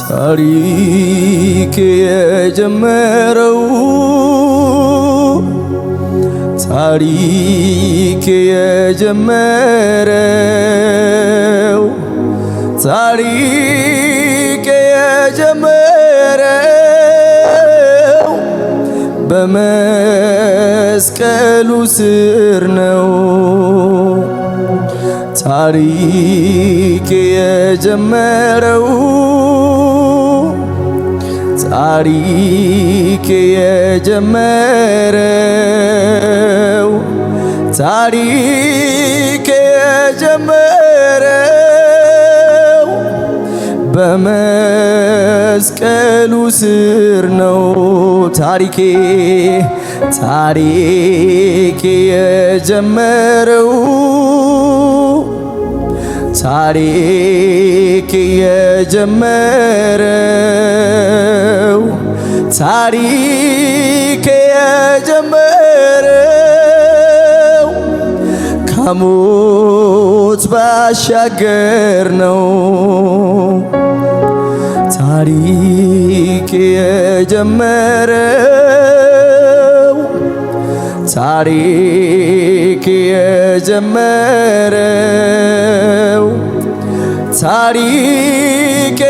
ታሪክ የጀመረው ታሪክ የጀመረው ታሪክ የጀመረው በመስቀሉ ስር ነው። ታሪክ የጀመረው ታሪክ የጀመረው ታሪክ የጀመረው በመስቀሉ ስር ነው። ታሪክ የጀመረው ታሪክ የጀመረው ታሪክ የጀመረው ከሞት ባሻገር ነው። ታሪክ የጀመረው ታሪክ የጀመረው ታሪክ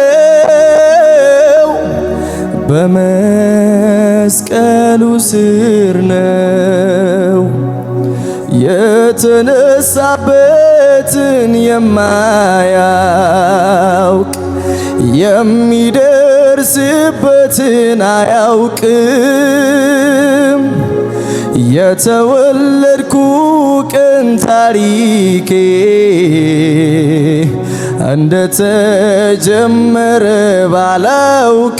የጀመረው በመስቀሉ ስር ነው። የተነሳበትን የማያውቅ የሚደርስበትን አያውቅም። የተወለድኩ ቀን ታሪኬ እንደተጀመረ ባላውቅም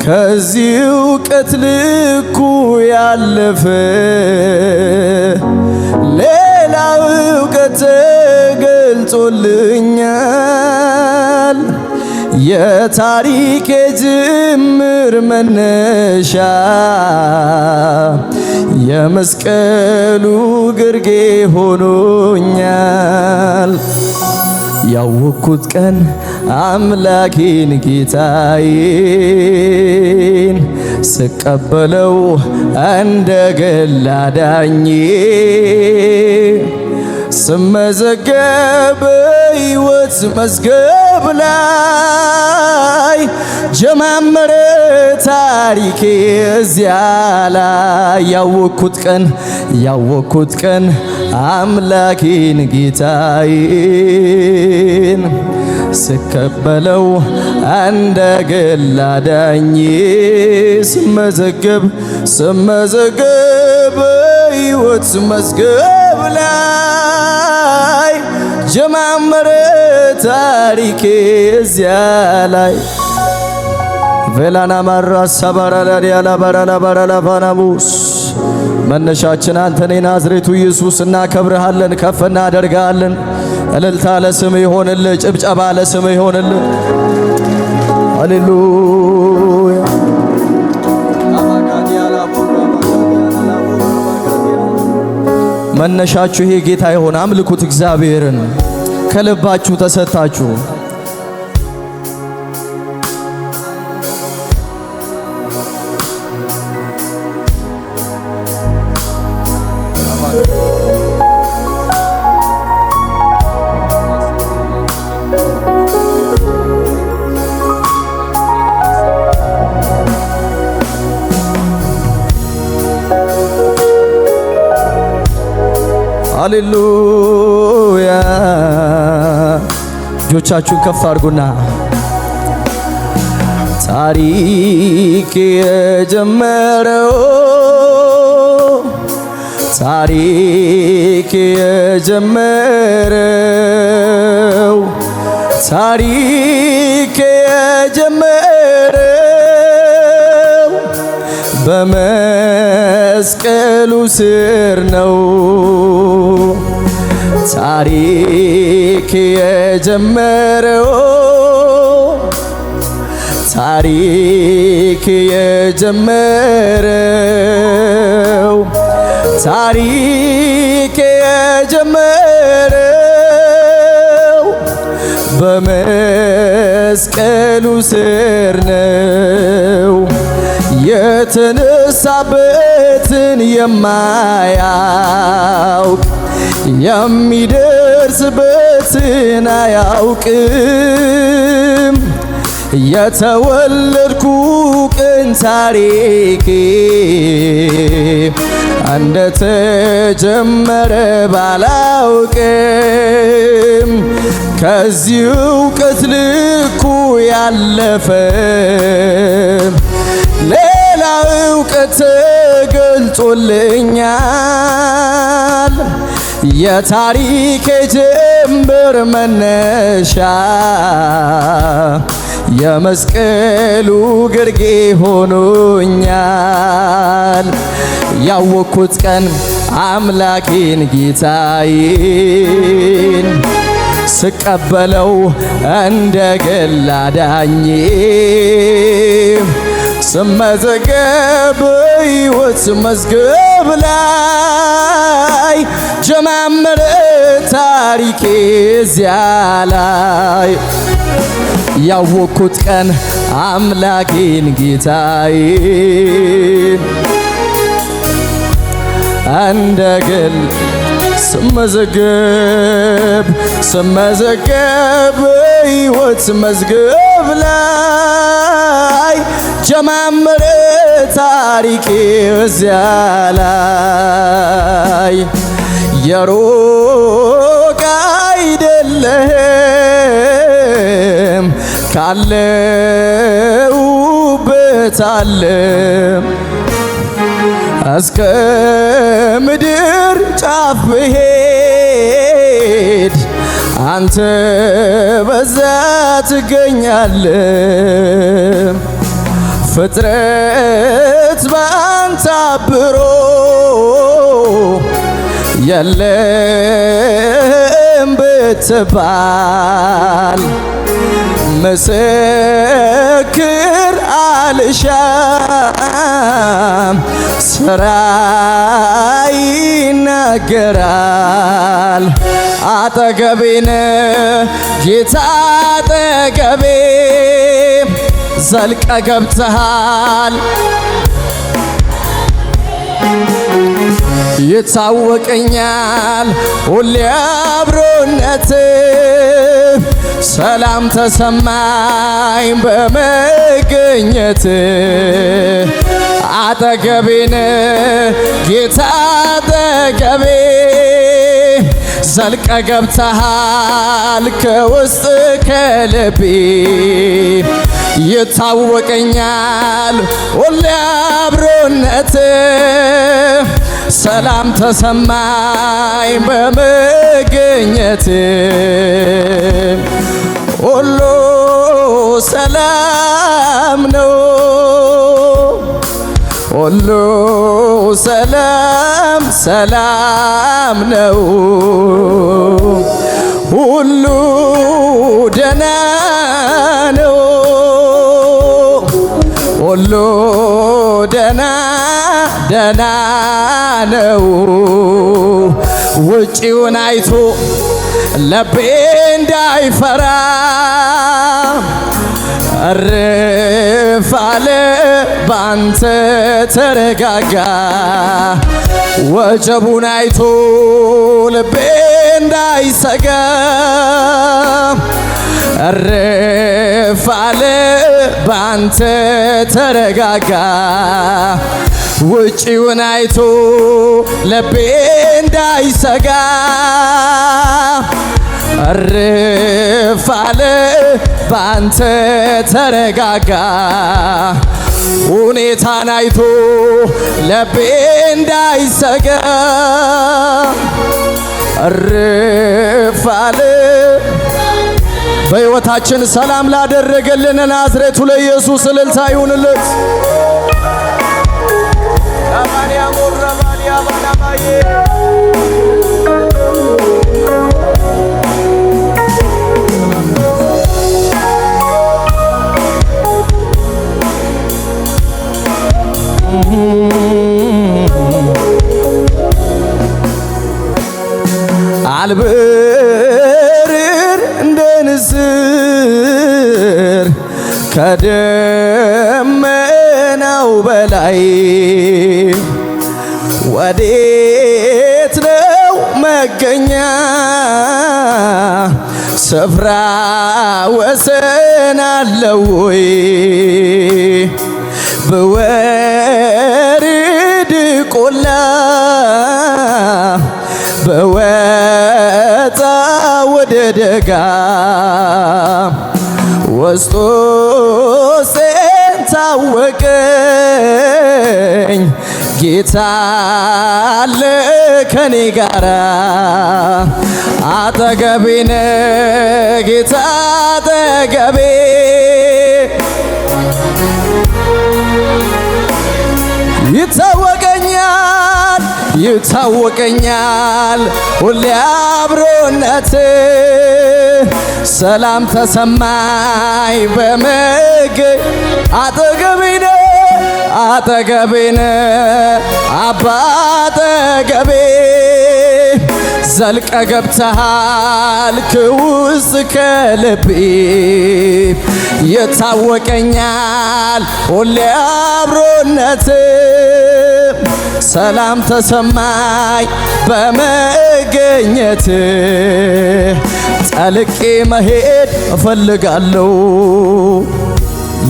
ከዚህ እውቀት ልኩ ያለፈ ሌላ እውቀት ተገልጾልኛል። የታሪኬ ጅምር መነሻ የመስቀሉ ግርጌ ሆኖኛል። ያወቅኩት ቀን አምላኬን ጌታዬን ስቀበለው እንደ ግል አዳኜ ስመዘገብ በሕይወት መዝገብ ላይ ጀማመረ ታሪኬ እዚያ ላይ። ያወቅኩት ቀን አምላኬን ጌታዬን ስቀበለው እንደ ግል አዳኜ ስመዘገብ በሕይወት መዝገብ ላይ ጀማመረ ታሪኬ እዚያ ላይ። ቬላና ማራ ሳባራዳዲያላ ባራላ ባራላ ፋናሙስ መነሻችን አንተኔ ናዝሬቱ ኢየሱስ እናከብርሃለን፣ ከፍ እናደርጋለን። እልልታ ለስም ይሆንልህ፣ ጭብጨባ ለስም ይሆንልህ። ሃሌሉያ። መነሻችሁ ይሄ ጌታ ይሆን። አምልኩት እግዚአብሔርን ከልባችሁ ተሰጣችሁ። ሃሌሉያ። እጆቻችሁን ከፍ አድርጉና ታሪክ የጀመረው ታሪክ የጀመረው ታሪክ የጀመረው በመስቀሉ ስር ነው። ታሪክ የጀመረው ታሪክ የጀመረው ታሪክ የጀመረው በመስቀሉ ስር ነው የተነሳበትን የማያውቅ የሚደርስበትን አያውቅም። የተወለድኩ ቀን ታሪኬ እንደተጀመረ ባላውቅም ከዚህ እውቀት ልኩ ያለፈ ሌላ እውቀት ተገልጦልኛል። የታሪኬ ጀምበር መነሻ የመስቀሉ ግርጌ ሆኖኛል። ያወቅኩት ቀን አምላኬን ጌታዬን ስቀበለው እንደ ግል አዳኜ ስመዘገብ በሕይወት መዝገብ ላይ ጀማመረ ታሪኬ እዚያ ላይ ያወቅኩት ቀን አምላኬን ጌታዬን እንደ ግል ስመዘገብ በሕይወት መዝገብ ላይ ጀማመረ ታሪኬ እዚያ ላይ የሩቅ አይደለህም ካለሁበት ዓለም እስከ ምድር ጫፍ ብሄድ አንተ በዛ ትገኛለህ። ፍጥረት ባንተ አብሮ የለም ብትባል ምስክር አልሻም ስራ ይናገራል። አጠገቤነ ጌታ አጠገቤ ዘልቀ ገብተሃል። ይታወቀኛል ሁሌ አብሮነት ሰላም ተሰማኝ በመገኘት አጠገቤነ ጌታ አጠገቤ ዘልቀ ገብተሃል ከውስጥ ከልቤ ይታወቀኛል ሁሌ አብሮነት ሰላም ተሰማኝ በመገኘት ሁሉ ሰላም ነው ሁሉ ሰላም ሰላም ነው ሁሉ ደህና ነው ሁሉ ደህና ደህና ነው። ውጪውን አይቶ ልቤ እንዳይፈራ እርፍ አለ ባንተ ተረጋጋ። ወጀቡን አይቶ ልቤ እንዳይሰጋ እርፍ አለ ባንተ ተረጋጋ። ውጪውን አይቶ ልቤ እንዳይሰጋ እርፍ አለ ባንተ ተረጋጋ። ሁኔታን አይቶ ልቤ እንዳይሰጋ እርፍ አለ። በሕይወታችን ሰላም ላደረገልን ናዝሬቱ ለኢየሱስ እልልታ ይሁንለት። አልበርር እንደ ንስር ከደመናው በላይ ወዴት ነው መገኛ ስፍራ ወሰን አለው ወይ? በወርድ ቆላ በወጣ ወደ ደጋ ውስጥ ውስጤን ታወቀኝ ጌታ አለ ከኔ ጋራ አጠገቤ ነህ ጌታ አጠገቤ ይታወቀኛል ሁሌ አብሮነት ሰላም ተሰማኝ በመገኝ አጠገቤ ነህ አባ አጠገቤ ዘልቀ ገብተሃል ከውስጥ ከልቤ ይታወቀኛል ሁሌ አብሮነት ሰላም ተሰማኝ በመገኘት ጠልቄ መሄድ እፈልጋለሁ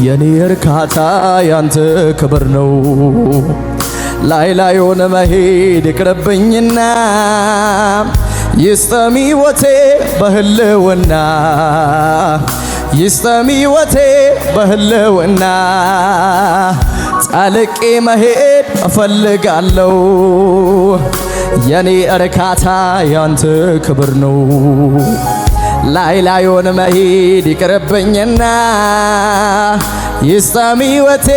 የኔ እርካታ ያንተ ክብር ነው ላይላዩን መሄድ ይቅርብኝና ይስጠም ሕይወቴ በህልውና ይስጠም ሕይወቴ በህልውና ጠልቄ መሄድ እፈልጋለሁ የኔ እርካታ ያንተ ክብር ነው ላይላዩን መሄድ ይቅርብኝና ይስጠም ሕይወቴ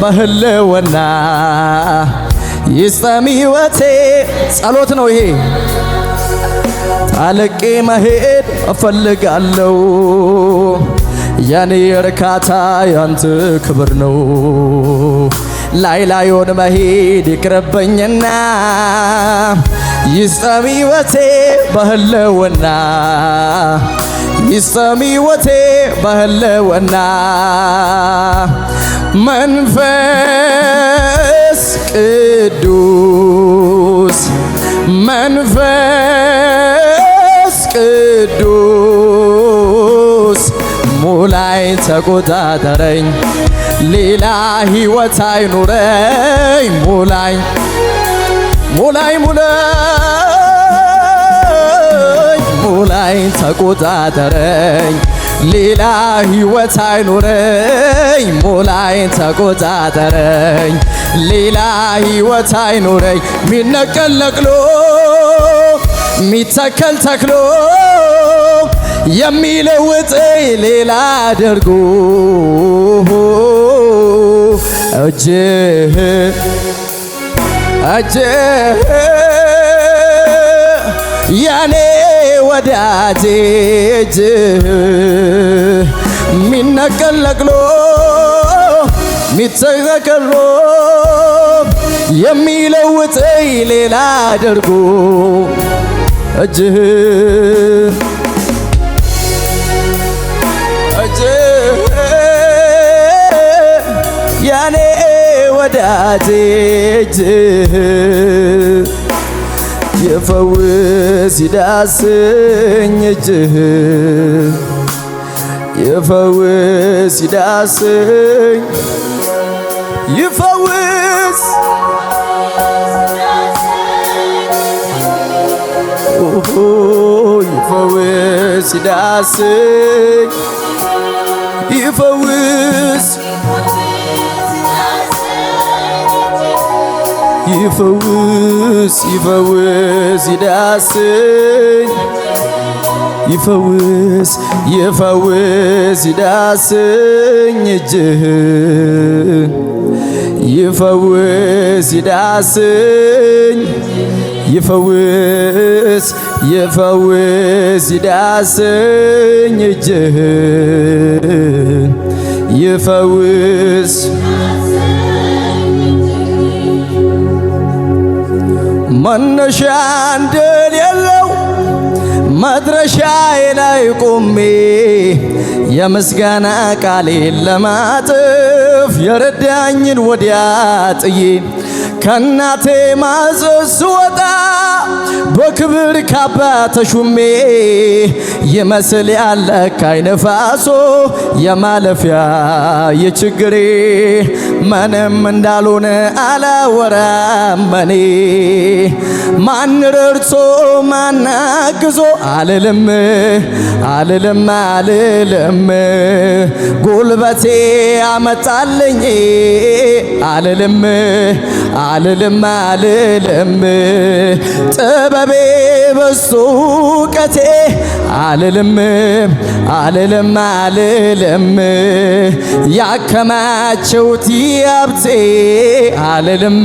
በህልውና ይስጠም ሕይወቴ ጸሎት ነው ይሄ ጠልቄ መሄድ እፈልጋለሁ የኔ እርካታ ያንተ ክብር ነው ላይላዩን መሄድ ይቅርብኝና ይስጠም ሕይወቴ በህልውና ይስጠም ሕይወቴ በህልውና መንፈስ ቅዱስ መንፈስ ቅዱስ ሙላይ ተቆጣጠረኝ ሌላ ሕይወት አይኑረኝ ሙላይ ተቆጣጠረኝ ሌላ ሕይወት አይኑረኝ ሙላይ ተቆጣጠረኝ ሌላ ሕይወት አይኑረኝ ሚነቀል ነቅሎ ሚተከል ተክሎ የሚለውጠኝ ሌላ አድርጎ እጅህ ያኔ ወዳጄ እጅህ ሚነቀል ነቅሎ ሚተከል የሚለውጠኝ ሌላ አድርጎ እጅህ ያኔ ወዳጄ እጅህ ይፈውስ ይዳስኝ እጅህ ይፈውስ ይዳስኝ ይፈውስ ይፈውስ ይዳስኝ ይፈውስ ይፈውስ ይፈውስ ይዳስኝ ይፈውስ ይፈውስ ይዳስኝ እጅህ ይፈውስ ይዳስኝ ይፈውስ ይፈውስ ይዳስኝ እጅህ ይፈውስ መነሻ እንደሌለው መድረሻዬ ላይ ቆሜ የምስጋና ቃሌን ለማጥፍ የረዳኝን ወዲያ ጥዬ ከናቴ ማኅፀን ስወጣ በክብር ካባ ተሹሜ ይመስል ያለካኝ ነፋሶ የማለፊያ የችግሬ ምንም እንዳልሆነ አላወራም እኔ ማን ረድቶ ማን አግዞ አልልም ጉልበቴ አመጣልኝ አልልም ጥበቤ በሱ እውቀቴ አልልም ያከማቸውት ሀብቴ አልልም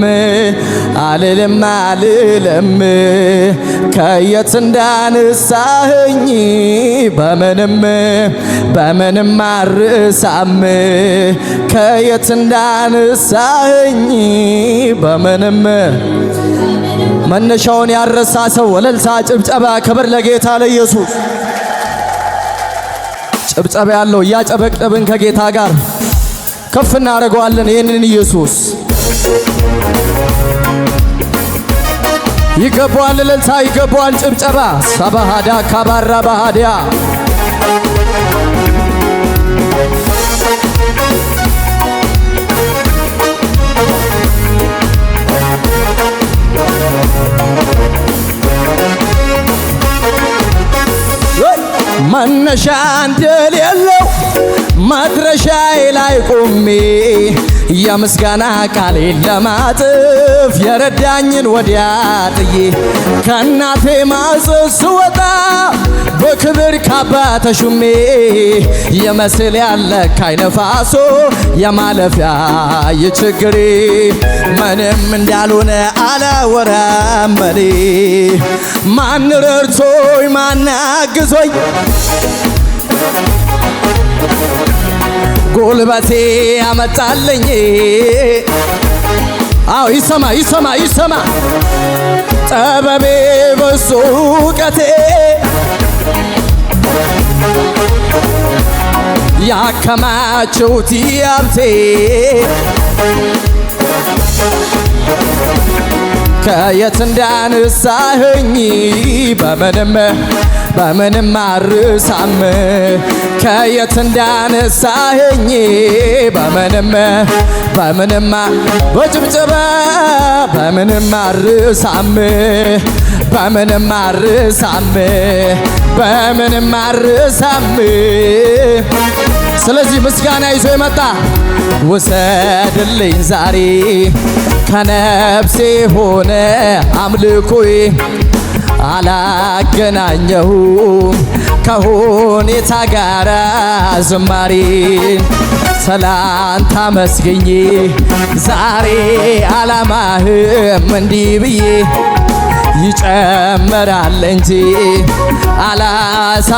ከየት እንዳነሳኸኝ በምንም አርሳም ከየት እንዳነሳኸኝ በምንም መነሻውን ያረሳ ሰው ወለልታ ጭብጨባ ክብር ለጌታ ለኢየሱስ ጭብጨባ ያለው እያጨበጨብን ከጌታ ጋር ከፍ እናደርገዋለን ይህንን ኢየሱስ ይገባዋል እልልታ ይገባዋል ጭብጨባ ሰባሃዳ ካባራ ባሃዲያ መነሻ እንደሌለው መድረሻዬ ላይ ቆሜ የምስጋና ቃሌን ለማጥፍ የረዳኝን ወዲያ ጥዬ ከናቴ ማኅፀን ስወጣ በክብር ካባ ተሹሜ ይመስል ያለካኝ ነፋሶ የማለፊያ የችግሬ ምንም እንዳልሆነ አላወራም እኔ ማን ረድቶኝ ማን አግዞኝ ጉልበቴ አመጣልኝ አዎ ይሰማ ጥበቤ በሱ እውቀቴ ያከማቸውት ሀብቴ ከየት እንዳነሳኸኝ በምንም አርሳም ከየት እንዳነሳኸኝ በምንም በጭብጨባ በምንም አርሳም ስለዚህ ምስጋና ይዞ የመጣ ውሰድልኝ ዛሬ ከነፍሴ ሆነ አምልኮዬ አላገናኘሁም ከሁኔታ ጋር ዝማሬን ሰላንታ መስገኜ ዛሬ አላማህም እንዲህ ብዬ ይጨመራል እንጂ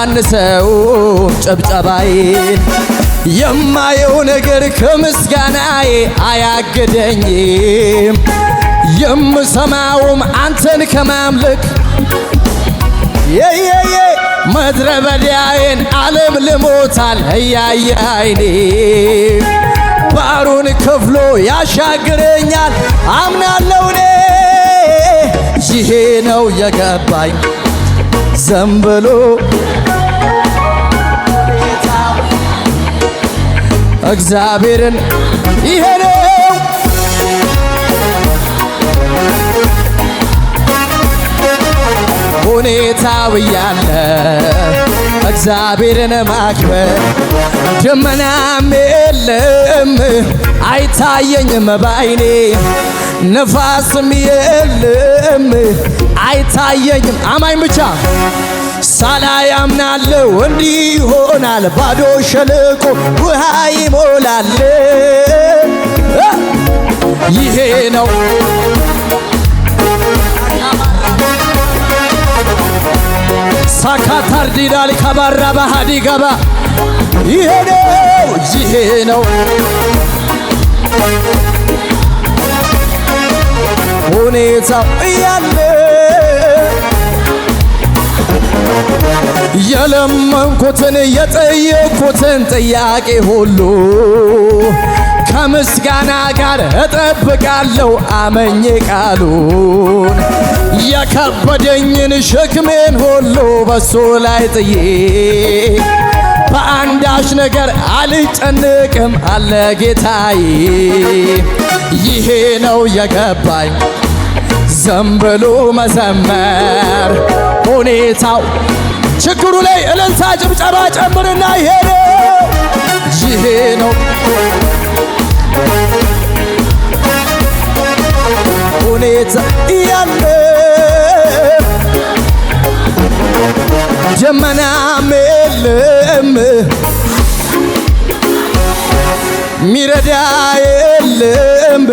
አላሳንሰውም ጭብጨባዬን የማየው ነገር ከምስጋናዬ አያግደኝም የምሰማውም አንተን ከማምለክ ምድረ በዳዬን ዓለም ልሞታል እያየ ዓይኔ ባሩን ከፍሎ ያሻግረኛል አምናለሁ እኔ ይሄ ነው የገባኝ ዘንብሎ እግዚአብሔርን ይሄ ነው ሁኔታው ያለ እግዚአብሔርን ማክበር ደመናም የለም አይታየኝም ባይኔ ነፋስም የለም አይታየኝም አማኝ ብቻ ሳላይ አምናለሁ እንዲህ ይሆናል ባዶ ሸለቆ ውሃ ይሞላል ይሄ ነው ሳካታር ዲዳሊ ካባራ ባሃዲ ገባ ይሄ ነው ሁኔታው ያለ የለመንኩትን የጠየቅኩትን ጥያቄ ሁሉ ከምስጋና ጋር እጠብቃለሁ አመኜ ቃሉን። የከበደኝን ሸክሜን ሁሉ በሱ ላይ ጥዬ በአንዳች ነገር አልጨነቅም አለ ጌታዬ። ይሄ ነው የገባኝ ዝም ብሎ መዘመር ሁኔታው ችግሩ ላይ እልልታ ጭብጨባ ጨምርና ይሄ ነው ሁኔታ ያለ ደመናም የለም ሚረዳ የለም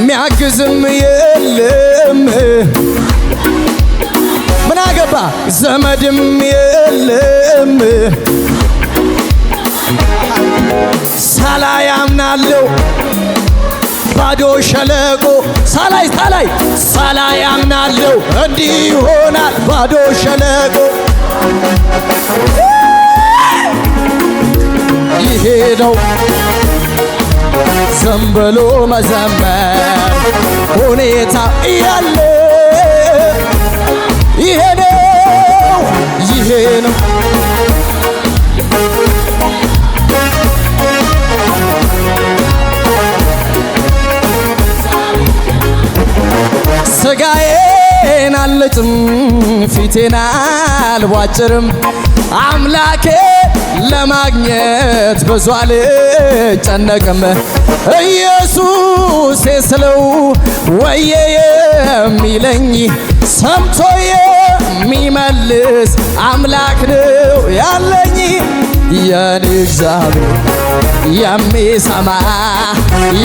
ሚያግዝም የለም ምን አገባ ዘመድም የለም ሳላይ አምናለሁ ባዶ ሸለቆ ሳላይ አምናለሁ እንዲህ ይሆናል ባዶ ሸለቆ። ይሄ ነው ዝም ብሎ መዘመር ሁኔታ እያለ ይሄ ነው ስጋዬን አልጭም ፊቴን አልቧጭርም አምላኬ ለማግኘት ብዙ አልጨነቅም። ኢየሱስ ስለው ወየ የሚለኝ ሰምቶ የሚመልስ አምላክ ነው ያለኝ። የኔ እግዚአብሔር የሚሰማ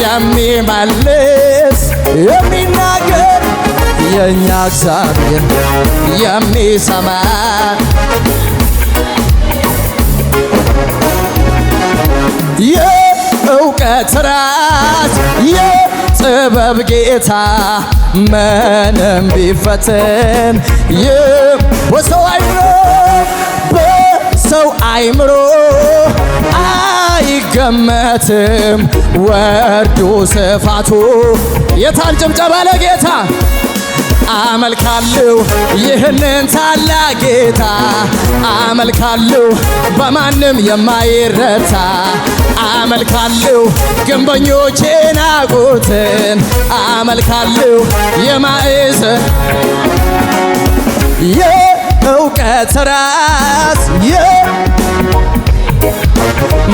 የሚመልስ የሚናገር የኛ እግዚአብሔር የሚሰማ የእውቀት ራስ የጥበብ ጌታ ምንም ቢፈትን በሰው አይምሮ አይገመትም ወርዱ ስፋቱ። የታን ጭብጨባ ለጌታ አመልካለሁ ይህንን ታላቅ ጌታ አመልካለሁ በማንም የማይረታ አመልካለሁ ግንበኞች ናቁትን አመልካለሁ የማዕዘን የእውቀት ራስ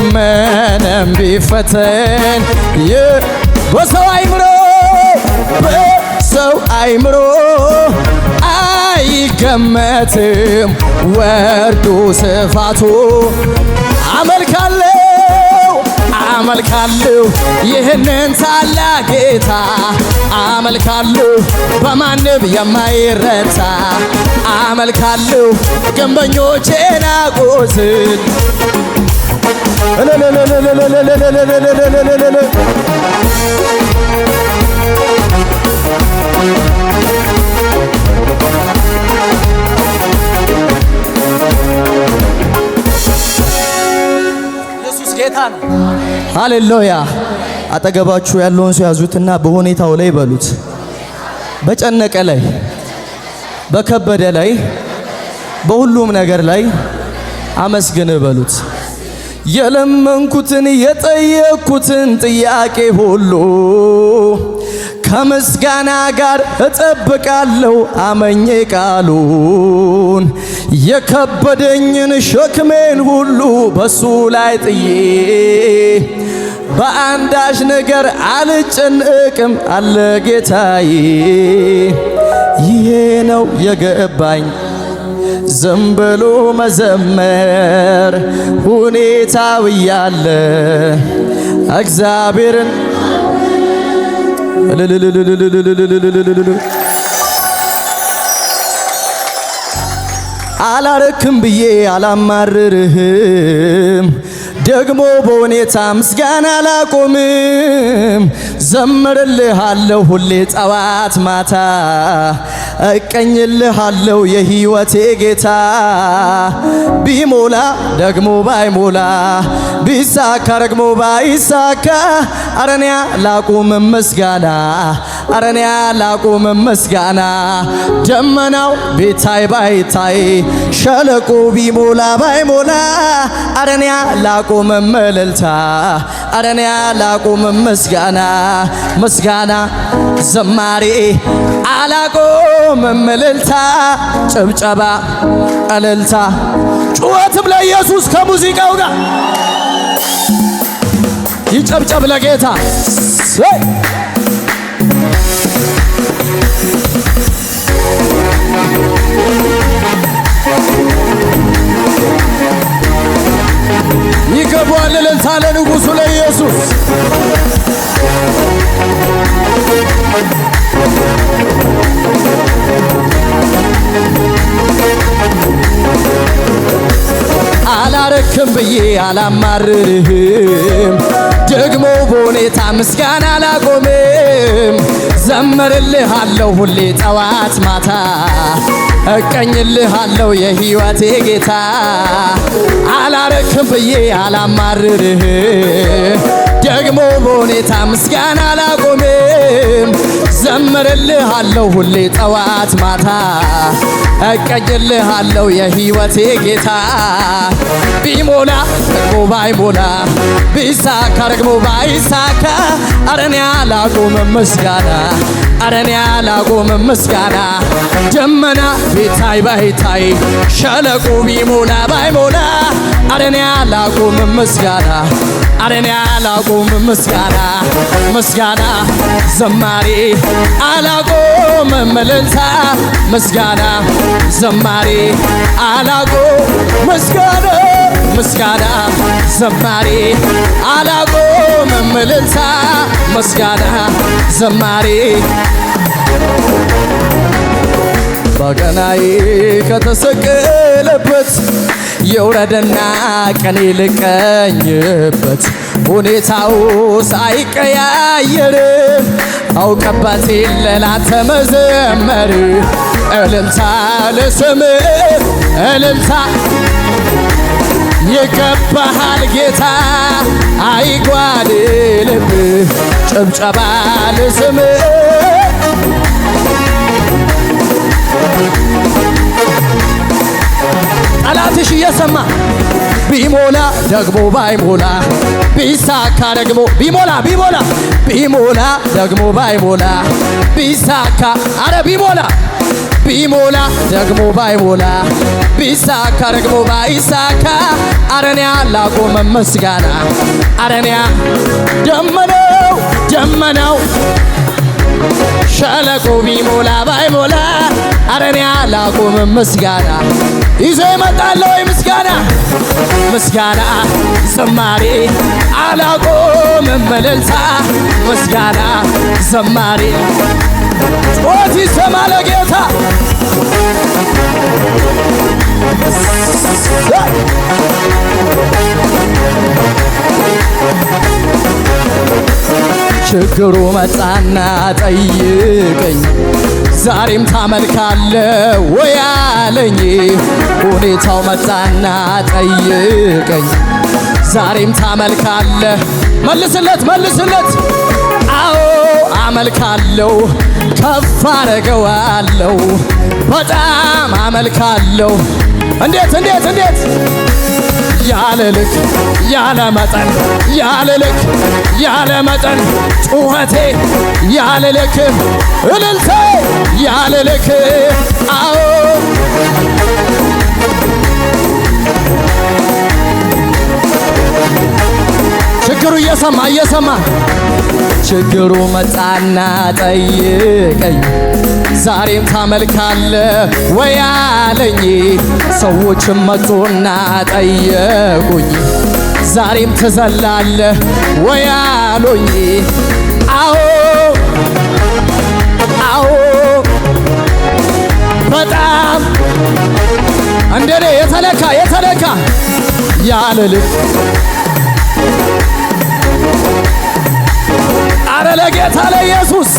ምንም ቢፈትን በሰው አይምሮ አይገመትም ወርዱ ስፋቱ። አመልካለሁ ይህንን ታላቅ ጌታ አመልካለሁ በማንም የማይረታ አመልካለሁ ግንበኞች ናቁትን ኢየሱስ ጌታ ነው። ሃሌሉያ። አጠገባችሁ ያለውን ሰው ያዙትና በሁኔታው ላይ በሉት፣ በጨነቀ ላይ፣ በከበደ ላይ፣ በሁሉም ነገር ላይ አመስግን በሉት። የለመንኩትን የጠየቅኩትን ጥያቄ ሁሉ ከምስጋና ጋር እጠብቃለሁ አመኜ ቃሉን። የከበደኝን ሸክሜን ሁሉ በሱ ላይ ጥዬ በአንዳች ነገር አልጨነቅም አለ ጌታዬ። ይሄ ነው የገባኝ ዝም ብሎ መዘመር ሁኔታው እያለ እግዚአብሔርን አላረክም ብዬ አላማርርህም፣ ደግሞ በሁኔታ ምስጋና አላቆምም። ዘምርልሃለሁ ሁሌ ጠዋት ማታ እቀኝልሃለሁ የሕይወቴ ጌታ ቢሞላ ደግሞ ባይሞላ ቢሳካ ደግሞ ባይሳካ አረኔ ላቁም ምስጋና አረኔ ላቁም ምስጋና ደመናው ቢታይ ባይታይ ሸለቆ ቢሞላ ባይሞላ አረኔ ላቁም እልልታ አረኔ ላቁም ምስጋና ምስጋና ዘማሬ አላቆም እልልታ ጭብጨባ እልልታ ጩኸትም ለኢየሱስ ከሙዚቃው ጋር ይጨብጨብ ለጌታ ይገባዋል እልልታ ለንጉሡ ለኢየሱስ አላረክም ብዬ አላማርርህም ደግሞ በሁኔታ ምስጋና አላቆምም ዘምርልሃለሁ ሁሌ ጠዋት ማታ እቀኝልሃለሁ የሕይወቴ ጌታ አላረክም ብዬ አላማርርህም ደግሞ በሁኔታ ምስጋና አላቆምም ዘምርልሃለሁ ሁሌ ጠዋት ማታ እቀኝልሃለሁ የሕይወቴ ጌታ ቢሞላ ደግሞ ባይሞላ ቢሳካ ደግሞ ባይሳካ አረኔ አላቆምም ምስጋና አረኔ አላቆምም ምስጋና ደመና ቢታይ ባይታይ ሸለቆ ቢሞላ ባይሞላ አረኔ አላቆምም ምስጋና አረኔ አላቆምም ምስጋና ምስጋና ዘማሬ አላቆምም እልልታ ምስጋና ዘማሬ አላቆም ምስጋና ምስጋና ዘማሬ አላቆምም እልልታ ምስጋና ዘማሬ በገናዬ ከተሰቀለበት የውረደና ቀኔ ልቀኝበት ሁኔታው ሳይቀያየር አውቀበት ለላንተ መዘመር እልልታ ለስምህ እልልታ ይገባሃል ጌታ አይጓድልብህ ጭብጨባ ለስምህ ጠላትሽ እየሰማ ቢሞላ ደግሞ ባይሞላ ቢሳካ ደግሞ ቢሞላ ደግሞ ባይሞላ ቢሳካ አረ ቢሞላ ደግሞ ባይሞላ ቢሳካ ደግሞ ባይሳካ አረኔ አላቆምም ምስጋና አረኔ ደመናው ሸለቆ ቢሞላ ባይሞላ አረኔ አላቆምም ምስጋና ይዞ ይመጣል ወይ ምስጋና ዘማሬ አላቆምም እልልታ ምስጋና ዘማሬ ጩኸት ይሰማ ለጌታ ችግሩ መጣና ጠይቀኝ ዛሬም ታመልካለ ወይ አለኝ ሁኔታው መጣና ጠይቀኝ ዛሬም ታመልካለ መልስለት አዎ አመልካለሁ ከፍ አረገዋለሁ በጣም አመልካለሁ እንዴት ያለ ልክ ያለ መጠን ጩኸቴ ያለ ልክ እልልቴ ያለ ልክ አዎ ችግሩ እየሰማ ችግሩ መጣና ጠይቀኝ ዛሬም ታመልካለ ወይ አለኝ ሰዎችም መጡና ጠየቁኝ ዛሬም ትዘላለ ወይ አሉኝ አዎ በጣም እንደኔ የተለካ ያለ ልክ አረ ለጌታ ለኢየሱስ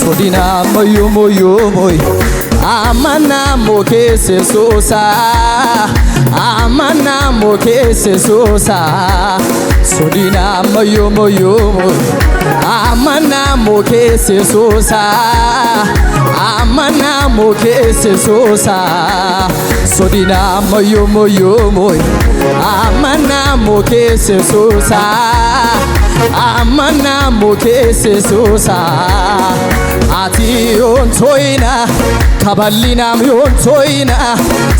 ሶዲና ሞዮ ሞዮ ሞይ አማና ሞኬስ ሶሳ አማና ሞኬስ ሶሳ ሶዲና ሞዮ ሞዮ ሞይ አማና ሞኬስ ሶሳ አማና ሞኬስ ሶሳ ሶዲና ሞዮ ሞዮ ሞይ አማና ሞኬስ ሶሳ አማና ሞኬስ ሶሳ አቲዮን ቶይና ካባሊናም ዮን ቶይና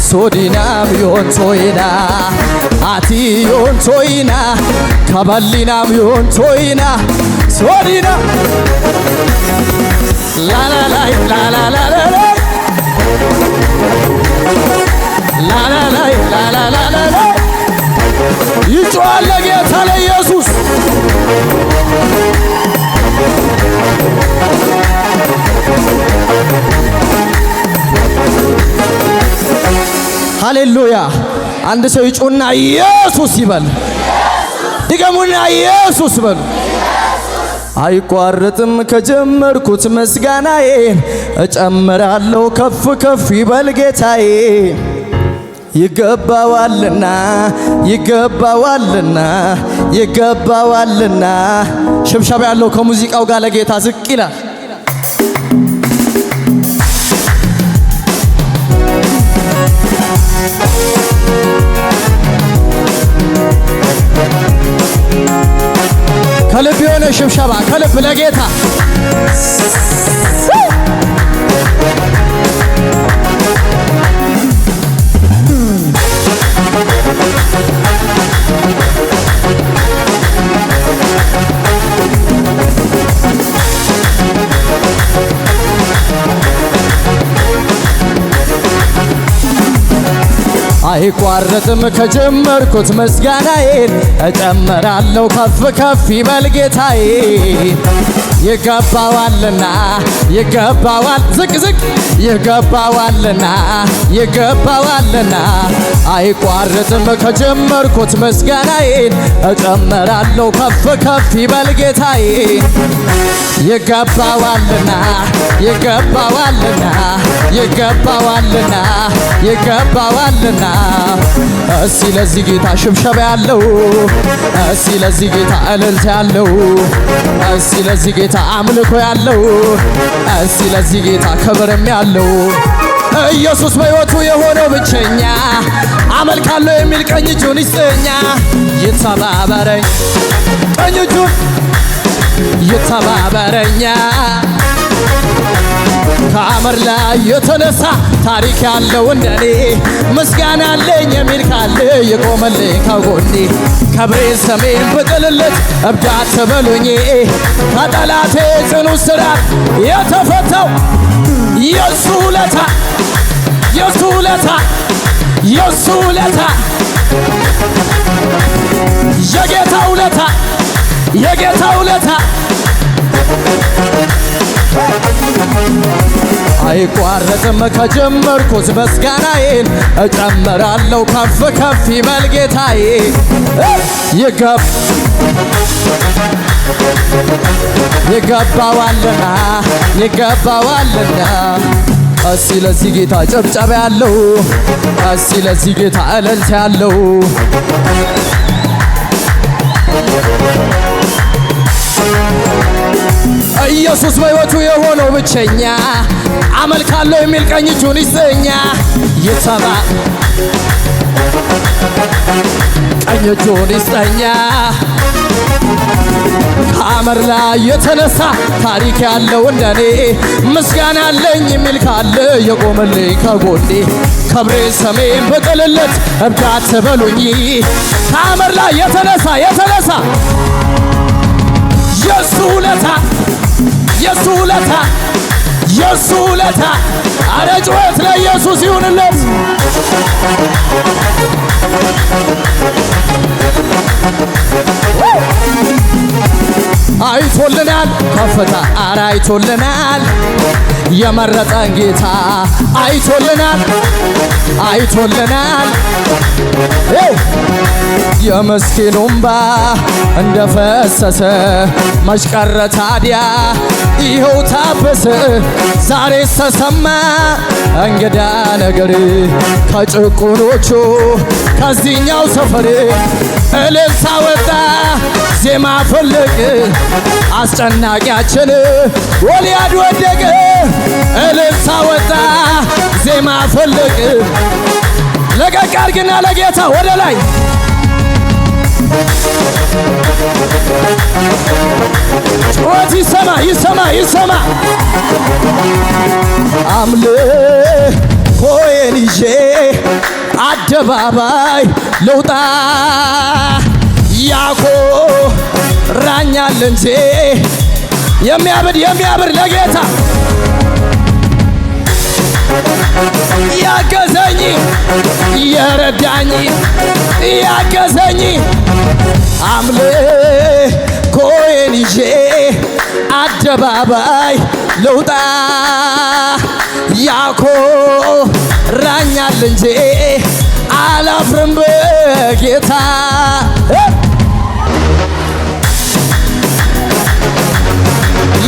ሶዲናም ዮን ቶይና አቲዮን ቶይና ካባሊናም ዮን ቶይና ሶዲና ላላላይ ላላላላይ ላላላይ ላላላላይ ይጮሃል ለጌታ ለኢየሱስ ሃሌሉያ። አንድ ሰው ይጮና ኢየሱስ ይበል። ድገሙና ኢየሱስ በሉ። አይቋረጥም ከጀመርኩት ምስጋናዬን እጨምራለሁ ከፍ ከፍ ይበል ጌታዬ። ይገባዋልና ይገባዋልና ይገባዋልና። ሽብሸባ ያለው ከሙዚቃው ጋር ለጌታ ዝቅ ይላል። ከልብ የሆነ ሽብሸባ ከልብ ለጌታ አይቋረጥም ከጀመርኩት ምስጋናዬን እጨምራለሁ ከፍ ከፍ ይበል ጌታዬ። ይገባዋልና ይገባዋል ዝቅ ዝቅ ይገባዋልና ይገባዋልና። አይቋረጥም ከጀመርኩት ምስጋናዬን እጨምራለሁ ከፍ ከፍ ይበል ጌታዬ። ይገባዋልና ይገባዋልና ይገባዋልና ይገባዋልና። እስቲ ለዚህ ጌታ ሽብሸባ ያለው፣ እስቲ ለዚህ ጌታ እልልታ ያለው፣ እስቲ ለዚህ ጌታ አምልኮ ያለው፣ እስቲ ለዚህ ጌታ ክብርም ያለው። ኢየሱስ በሕይወቱ የሆነው ብቸኛ አመልካለሁ የሚል ቀኝ እጁን ይስጠኛ። ይተባበረኝ ቀኝ እጁን ይተባበረኛ። ከአመር ላይ የተነሳ ታሪክ ያለው እንደኔ ምስጋና አለኝ የሚል ካለ የቆመልኝ ከጎኔ። ክብሬን ስሜን ብጥልለት እብድ አትበሉኝ። ከጠላቴ ጽኑ እስራት የተፈታው የሱ ውለታ የሱ ውለታ የሱ ውለታ የጌታ ውለታ የጌታ ውለታ። አይቋረጥም ከጀመርኩት ምስጋናዬን እጨምራለሁ ከፍ ከፍ ይበል ጌታዬ። ይገባዋልና ይገባዋልና። እስቲ ለዚህ ጌታ ጨብጨባ ያለው፣ እስቲ ለዚህ ጌታ እልልታ ያለው። ኢየሱስ በሕይወቱ የሆነው ብቸኛ አመልካለሁ የሚል ቀኝ እጁን ይስጠኛ። ይተባ ቀኝ እጁን ይስጠኛ። ከአመር ላይ የተነሳ ታሪክ ያለው እንደኔ ምስጋና አለኝ የሚል ካለ የቆመልኝ ከጎኔ። ክብሬን ስሜን ብጥልለት እብድ አትበሉኝ። ከአመር ላይ የተነሳ የሱ ውለታ የሱ ውለታ የሱ ውለታ። አረ ጩኸት ለኢየሱስ ይሁንለት። አይቶልናል ከፍታ፣ አረ አይቶልናል የመረጠን ጌታ አይቶልናል አይቶልናል። የምስኪኑ እንባ እንደፈሰሰ መች ቀረ ታዲያ ይኸው ታበሰ። ዛሬ ተሰማ እንግዳ ነገር ከጭቁኖቹ ከዚህኛው ሰፈር እልልታ ወጣ ዜማ ፈለቅ አስጨናቂያችን ጎልያድ ወደቀ። እልልታ ወጣ ዜማ ፈለቅ። ለቀቅ አድርግና ለጌታ ወደ ላይ ጩኸት ይሰማ ይሰማ ይሰማ። አምልኮዬን ይዤ አደባባይ ልውጣ ያኮራኛል እንጂ የሚያብድ ለጌታ ያገዘኝ የረዳኝ ያገዘኝ አምልኮዬን ይዤ አደባባይ ልውጣ ያኮራኛል እንጂ አላፍርም በጌታ።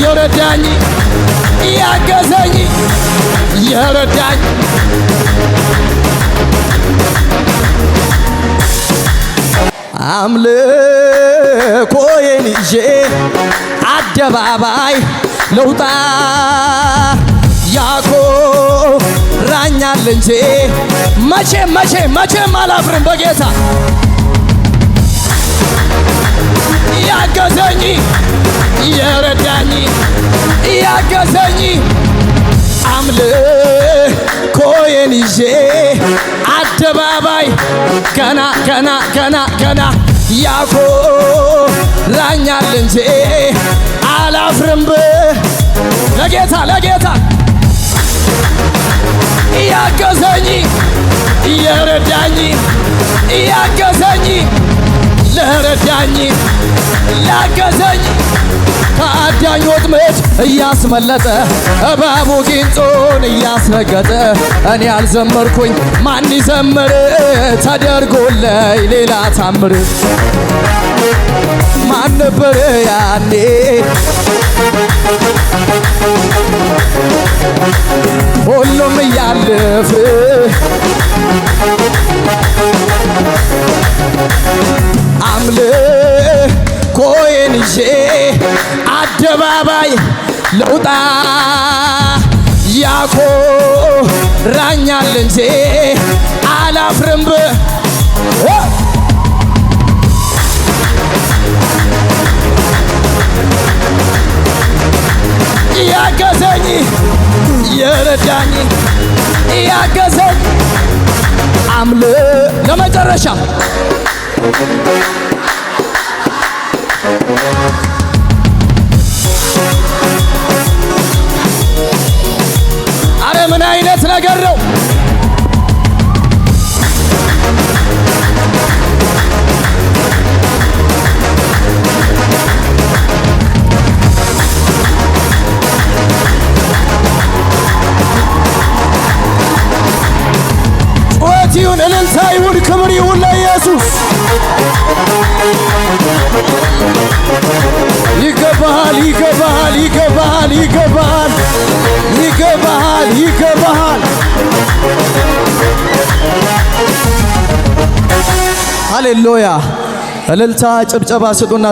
የረዳኝ ያገዘኝ የረዳኝ አምልኮዬን ይዤ አደባባይ ልውጣ ያኮራኛል እንጂ መቼም አላፍርም በጌታ። ያገዘኝ የረዳኝ ያገዘኝ አምልኮዬን ይዤ አደባባይ ገና ያኮራኛል እንጂ አላፍርም ለጌታ ያገዘኝ የረዳኝ ያገዘኝ ለረዳኝ ላገዘኝ ከአዳኝ ወጥመድ እያስመለጠ እባቡ ጊንጡን እያስረገጠ እኔ አልዘመርኩኝ ማን ይዘምር? ተደርጎለይ ሌላ ታምር ማን ነበር ያኔ? ሁሉም እያለፍ አምልኮዬን ይዤ አደባባይ ልውጣ ያኮራኛል እንጂ አላፍርም ያገዘኝ የረዳኝ ያገዘኝ ለመጨረሻ አረ ምን አይነት ነገር ነው? ጩኸት ይሁን፣ እልልታ ይሁን፣ ክብር ይሁን ለኢየሱስ። ይገባሃል ይገባሃል ይገባሃል ይገባሃል ይገባሃል ይገባሃል። ሃሌሉያ! እልልታ ጭብጨባ ስጡና